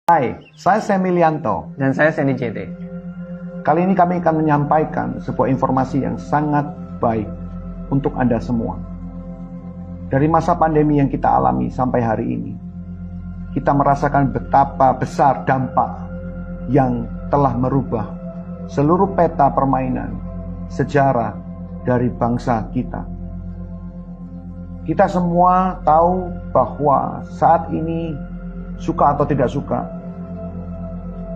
Hai, saya Semilianto. Dan saya Sandy JT. Kali ini kami akan menyampaikan sebuah informasi yang sangat baik untuk Anda semua. Dari masa pandemi yang kita alami sampai hari ini, kita merasakan betapa besar dampak yang telah merubah seluruh peta permainan sejarah dari bangsa kita. Kita semua tahu bahwa saat ini, suka atau tidak suka,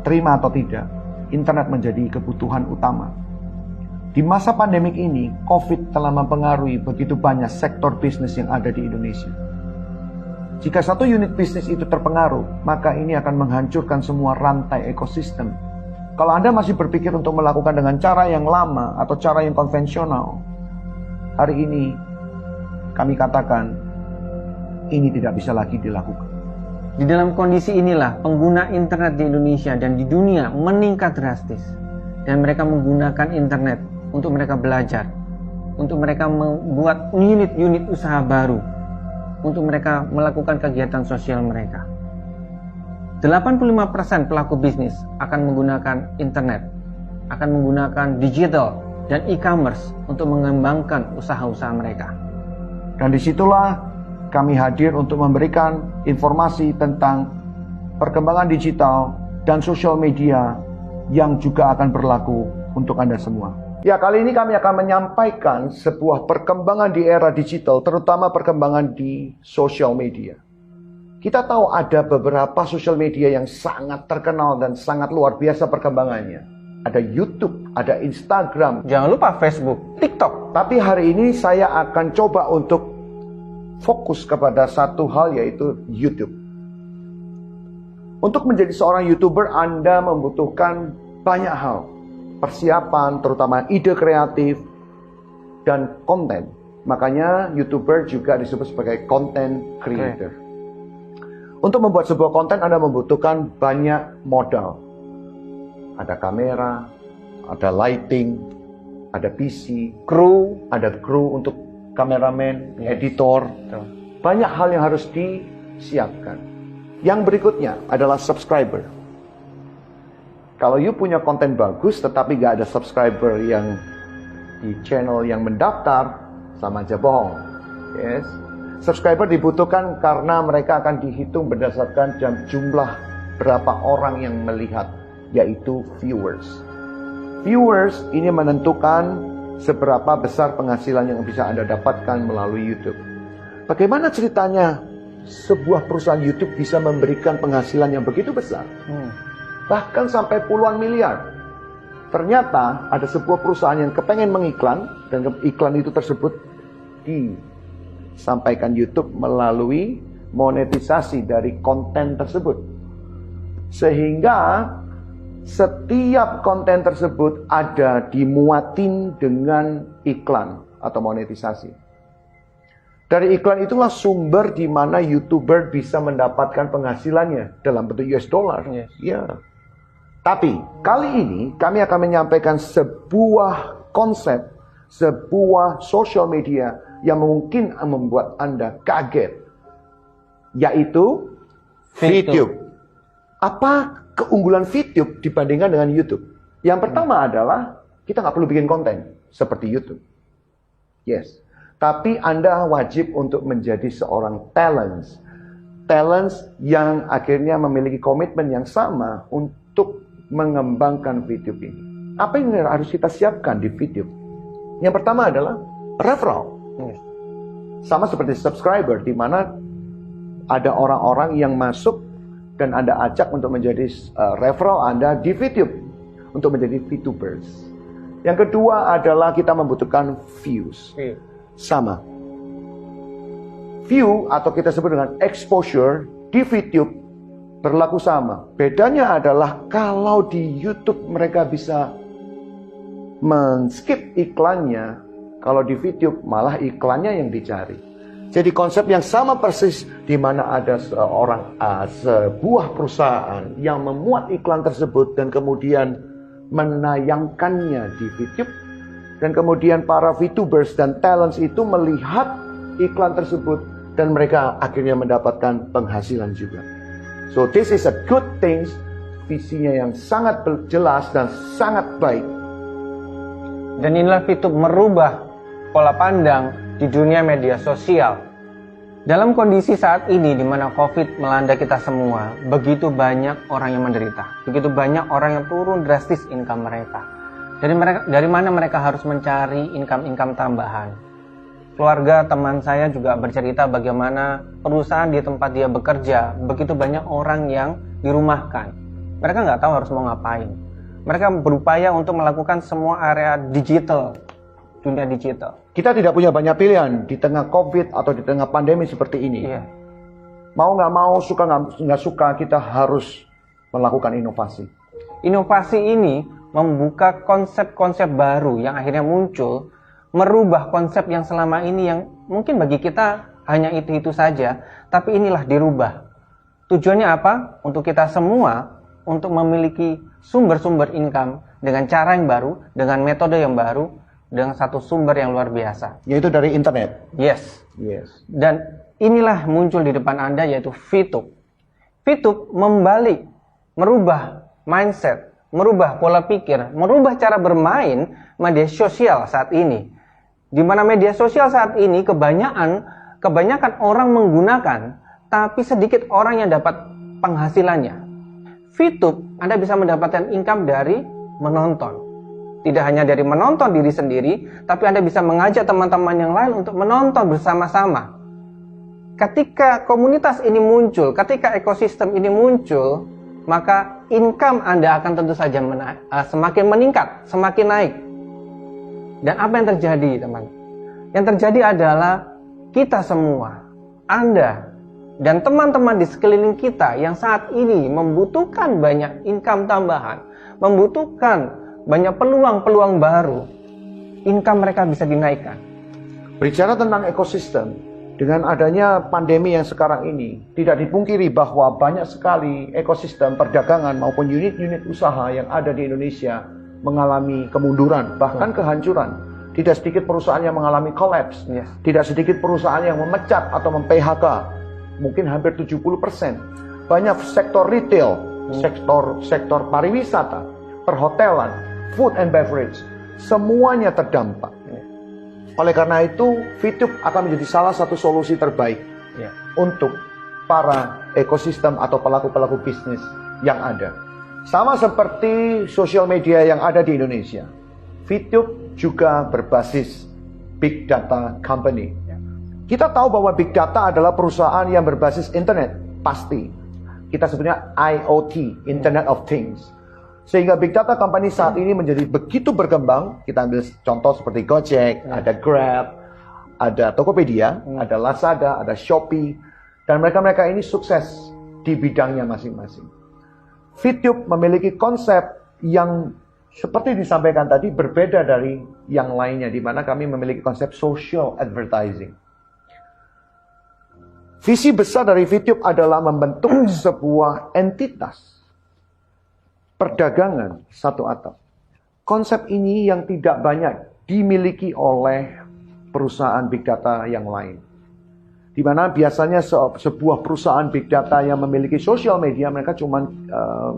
terima atau tidak, internet menjadi kebutuhan utama. Di masa pandemik ini, COVID telah mempengaruhi begitu banyak sektor bisnis yang ada di Indonesia. Jika satu unit bisnis itu terpengaruh, maka ini akan menghancurkan semua rantai ekosistem. Kalau Anda masih berpikir untuk melakukan dengan cara yang lama atau cara yang konvensional, hari ini kami katakan ini tidak bisa lagi dilakukan. Di dalam kondisi inilah pengguna internet di Indonesia dan di dunia meningkat drastis. Dan mereka menggunakan internet untuk mereka belajar, untuk mereka membuat unit-unit usaha baru, untuk mereka melakukan kegiatan sosial mereka. 85% pelaku bisnis akan menggunakan internet, akan menggunakan digital dan e-commerce untuk mengembangkan usaha-usaha mereka. Dan disitulah kami hadir untuk memberikan informasi tentang perkembangan digital dan sosial media yang juga akan berlaku untuk Anda semua. Ya, kali ini kami akan menyampaikan sebuah perkembangan di era digital, terutama perkembangan di sosial media. Kita tahu ada beberapa sosial media yang sangat terkenal dan sangat luar biasa perkembangannya. Ada YouTube, ada Instagram. Jangan lupa Facebook, TikTok. Tapi hari ini saya akan coba untuk fokus kepada satu hal, yaitu YouTube. Untuk menjadi seorang YouTuber, Anda membutuhkan banyak hal. Persiapan, terutama ide kreatif, dan konten. Makanya YouTuber juga disebut sebagai content creator. Untuk membuat sebuah konten, Anda membutuhkan banyak modal. Ada kamera, ada lighting, ada PC, ada kru untuk kameramen, editor. Banyak hal yang harus disiapkan. Yang berikutnya adalah subscriber. Kalau you punya konten bagus tetapi gak ada subscriber yang di channel yang mendaftar, sama aja bohong. Yes. Subscriber dibutuhkan karena mereka akan dihitung berdasarkan jumlah berapa orang yang melihat, yaitu viewers. Viewers ini menentukan seberapa besar penghasilan yang bisa Anda dapatkan melalui YouTube. Bagaimana ceritanya sebuah perusahaan YouTube bisa memberikan penghasilan yang begitu besar? Bahkan sampai puluhan miliar. Ternyata ada sebuah perusahaan yang kepengen mengiklan, dan iklan itu tersebut disampaikan YouTube melalui monetisasi dari konten tersebut. Sehingga setiap konten tersebut ada dimuatin dengan iklan atau monetisasi. Dari iklan itulah sumber di mana YouTuber bisa mendapatkan penghasilannya dalam bentuk US dollar. Yes. Ya. Tapi kali ini kami akan menyampaikan sebuah konsep, sebuah social media yang mungkin membuat Anda kaget, yaitu VTube. Apa keunggulan VTube dibandingkan dengan YouTube? Yang pertama adalah kita nggak perlu bikin konten seperti YouTube. Yes. Tapi Anda wajib untuk menjadi seorang talents yang akhirnya memiliki komitmen yang sama untuk mengembangkan VTube ini. Apa yang harus kita siapkan di VTube? Yang pertama adalah referral. Sama seperti subscriber, di mana ada orang-orang yang masuk dan Anda ajak untuk menjadi referral Anda di VTube untuk menjadi VTubers. Yang kedua adalah kita membutuhkan views. Sama. View atau kita sebut dengan exposure di VTube berlaku sama. Bedanya adalah kalau di YouTube mereka bisa men-skip iklannya, kalau di VTube malah iklannya yang dicari. Jadi konsep yang sama persis, di mana ada sebuah perusahaan yang memuat iklan tersebut dan kemudian menayangkannya di VTube, dan kemudian para VTubers dan talents itu melihat iklan tersebut dan mereka akhirnya mendapatkan penghasilan juga. So this is a good thing, visinya yang sangat jelas dan sangat baik. Dan inilah VTube merubah pola pandang di dunia media sosial. Dalam kondisi saat ini di mana COVID melanda kita semua, begitu banyak orang yang menderita, begitu banyak orang yang turun drastis income mereka. Dari mana mereka harus mencari income tambahan? Keluarga teman saya juga bercerita bagaimana perusahaan di tempat dia bekerja, begitu banyak orang yang dirumahkan. Mereka nggak tahu harus mau ngapain. Mereka berupaya untuk melakukan semua area digital, dunia digital. Kita tidak punya banyak pilihan di tengah COVID atau di tengah pandemi seperti ini. Iya. Mau nggak mau, suka nggak suka, kita harus melakukan inovasi. Inovasi ini membuka konsep-konsep baru yang akhirnya muncul, merubah konsep yang selama ini yang mungkin bagi kita hanya itu-itu saja, tapi inilah dirubah. Tujuannya apa? Untuk kita semua, untuk memiliki sumber-sumber income dengan cara yang baru, dengan metode yang baru, dengan satu sumber yang luar biasa. Yaitu dari internet. Yes. Dan inilah muncul di depan Anda, yaitu VTube. VTube membalik, merubah mindset, merubah pola pikir, merubah cara bermain media sosial saat ini. Di mana media sosial saat ini kebanyakan orang menggunakan, tapi sedikit orang yang dapat penghasilannya. VTube, Anda bisa mendapatkan income dari menonton. Tidak hanya dari menonton diri sendiri, tapi Anda bisa mengajak teman-teman yang lain untuk menonton bersama-sama. Ketika komunitas ini muncul, ketika ekosistem ini muncul, maka income Anda akan tentu saja semakin meningkat, semakin naik. Dan apa yang terjadi, teman? Yang terjadi adalah kita semua, Anda, dan teman-teman di sekeliling kita yang saat ini membutuhkan banyak income tambahan, membutuhkan banyak peluang-peluang baru, income mereka bisa dinaikkan. Bicara tentang ekosistem, dengan adanya pandemi yang sekarang ini, tidak dipungkiri bahwa banyak sekali ekosistem perdagangan maupun unit-unit usaha yang ada di Indonesia mengalami kemunduran, bahkan kehancuran. Tidak sedikit perusahaan yang mengalami collapse. Yes. Tidak sedikit perusahaan yang memecat atau mem-PHK. Mungkin hampir 70%. Banyak sektor retail, sektor pariwisata, perhotelan, food and beverage, semuanya terdampak. Oleh karena itu, VTube akan menjadi salah satu solusi terbaik untuk para ekosistem atau pelaku-pelaku bisnis yang ada. Sama seperti sosial media yang ada di Indonesia, VTube juga berbasis big data company. Kita tahu bahwa big data adalah perusahaan yang berbasis internet, pasti. Kita sebutnya IoT, Internet of Things. Sehingga big data company saat ini menjadi begitu berkembang. Kita ambil contoh seperti Gojek, ada Grab, ada Tokopedia, ada Lazada, ada Shopee. Dan mereka-mereka ini sukses di bidangnya masing-masing. VTube memiliki konsep yang seperti disampaikan tadi berbeda dari yang lainnya, di mana kami memiliki konsep social advertising. Visi besar dari VTube adalah membentuk sebuah entitas perdagangan satu atap. Konsep ini yang tidak banyak dimiliki oleh perusahaan big data yang lain. Di mana biasanya sebuah perusahaan big data yang memiliki social media, mereka cuma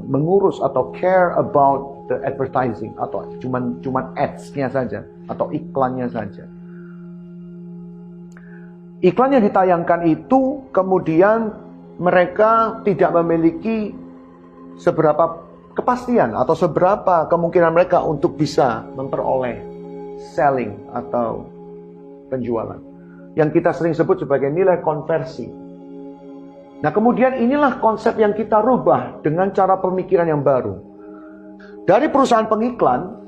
mengurus atau care about the advertising, atau cuma ads-nya saja, atau iklannya saja. Iklan yang ditayangkan itu kemudian mereka tidak memiliki seberapa kepastian atau seberapa kemungkinan mereka untuk bisa memperoleh selling atau penjualan, yang kita sering sebut sebagai nilai konversi. Nah, kemudian inilah konsep yang kita rubah dengan cara pemikiran yang baru. Dari perusahaan pengiklan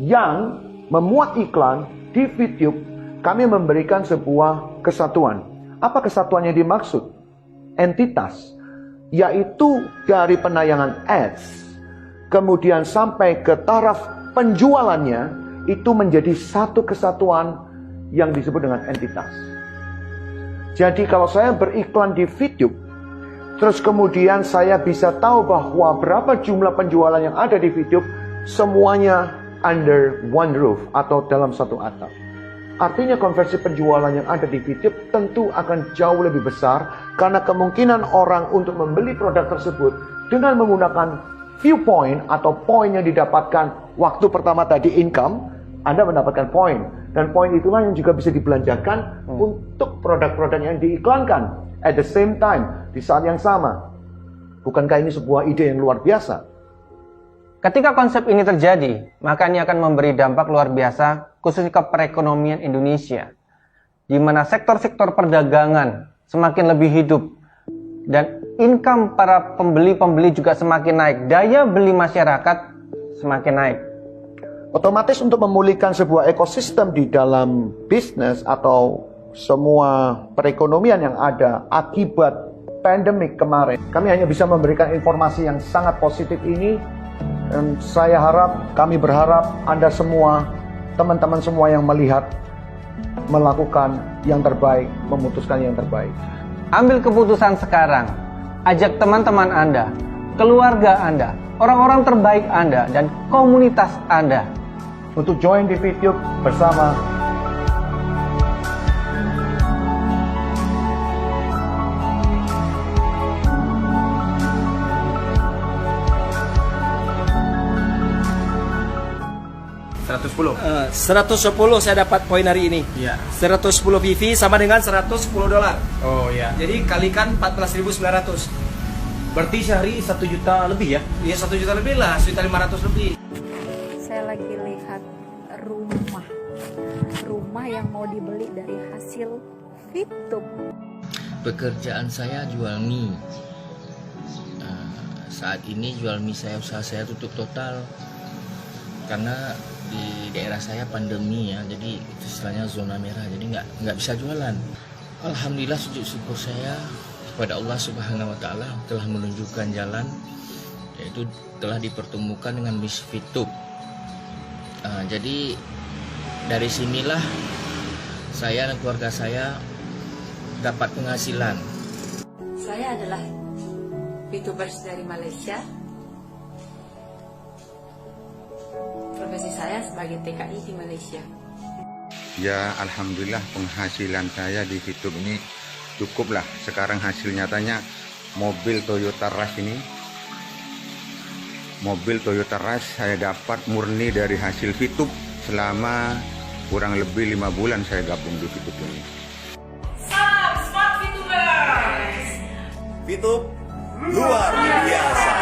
yang memuat iklan di VTube, kami memberikan sebuah kesatuan. Apa kesatuan yang dimaksud? Entitas, yaitu dari penayangan ads, kemudian sampai ke taraf penjualannya, itu menjadi satu kesatuan yang disebut dengan entitas. Jadi kalau saya beriklan di VTube, terus kemudian saya bisa tahu bahwa berapa jumlah penjualan yang ada di VTube, semuanya under one roof atau dalam satu atap. Artinya konversi penjualan yang ada di VTube tentu akan jauh lebih besar karena kemungkinan orang untuk membeli produk tersebut dengan menggunakan viewpoint atau poin yang didapatkan waktu pertama tadi income, Anda mendapatkan poin. Dan poin itulah yang juga bisa dibelanjakan untuk produk-produk yang diiklankan at the same time, di saat yang sama. Bukankah ini sebuah ide yang luar biasa? Ketika konsep ini terjadi, maka ini akan memberi dampak luar biasa khususnya ke perekonomian Indonesia, di mana sektor-sektor perdagangan semakin lebih hidup dan income para pembeli-pembeli juga semakin naik, daya beli masyarakat semakin naik. Otomatis untuk memulihkan sebuah ekosistem di dalam bisnis atau semua perekonomian yang ada akibat pandemik kemarin, kami hanya bisa memberikan informasi yang sangat positif ini. Dan saya harap, kami berharap Anda semua, teman-teman semua yang melihat, melakukan yang terbaik, memutuskan yang terbaik. Ambil keputusan sekarang, ajak teman-teman Anda, keluarga Anda, orang-orang terbaik Anda, dan komunitas Anda untuk join di VTube bersama. $110 saya dapat poin hari ini. Ya. 110 VV sama dengan $110. Oh ya. Jadi kalikan 14.900. Berarti sehari 1 juta lebih ya? Ya 1 juta lebih lah, 1.500.000 lebih. Saya lagi lihat rumah yang mau dibeli dari hasil VTube. Pekerjaan saya jual mie. Saat ini jual mie usaha saya tutup total karena di daerah saya pandemi ya, jadi itu istilahnya zona merah, jadi nggak bisa jualan. Alhamdulillah, sujud syukur saya kepada Allah Subhanahu Wa Taala telah menunjukkan jalan, yaitu telah dipertemukan dengan Miss VTube. Jadi dari sinilah saya dan keluarga saya dapat penghasilan. Saya adalah VTubers dari Malaysia. Profesi saya sebagai TKI di Malaysia. Ya, alhamdulillah penghasilan saya di VTube ini cukuplah. Sekarang hasil nyatanya mobil Toyota Rush ini. Mobil Toyota Rush saya dapat murni dari hasil VTube selama kurang lebih 5 bulan saya gabung di VTube ini. Salam Smart VTubers. VTube luar biasa.